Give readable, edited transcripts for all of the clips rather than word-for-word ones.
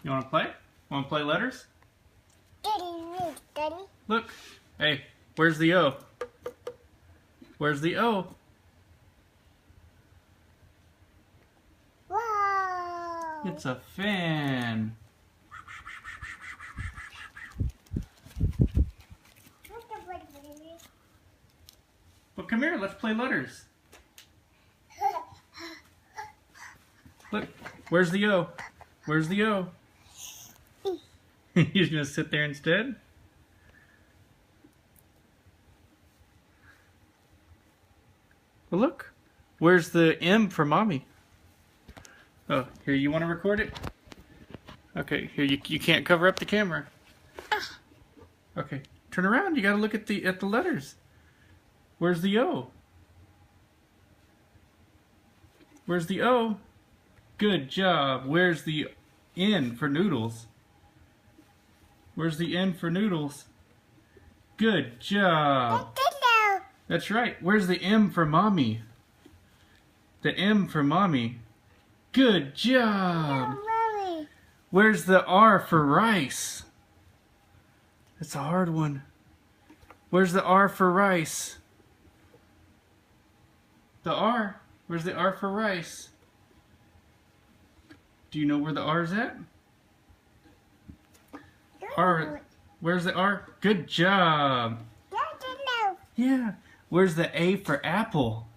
You want to play? Want to play letters? Daddy. Look. Hey, where's the O? Where's the O? Wow. It's a fan. Well, come here. Let's play letters. Look. Where's the O? Where's the O? You're going to sit there instead? Well, look. Where's the M for mommy? Oh, here, you want to record it? Okay, here, you can't cover up the camera. Okay, turn around. You got to look at the letters. Where's the O? Where's the O? Good job. Where's the N for noodles? Where's the N for noodles? Good job. That's right. Where's the M for mommy? The M for mommy. Good job. Where's the R for rice? That's a hard one. Where's the R for rice? The R. Where's the R for rice? Do you know where the R's at? R. Where's the R? Good job. Yeah. Where's the A for apple?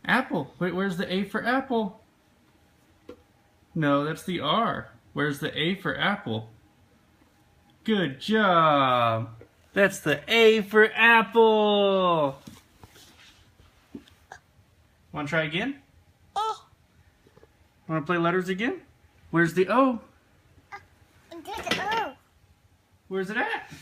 Apple. Wait, where's the A for apple? No, that's the R. Where's the A for apple? Good job. That's the A for apple. Want to try again? Want to play letters again? Where's the O? Where's it at?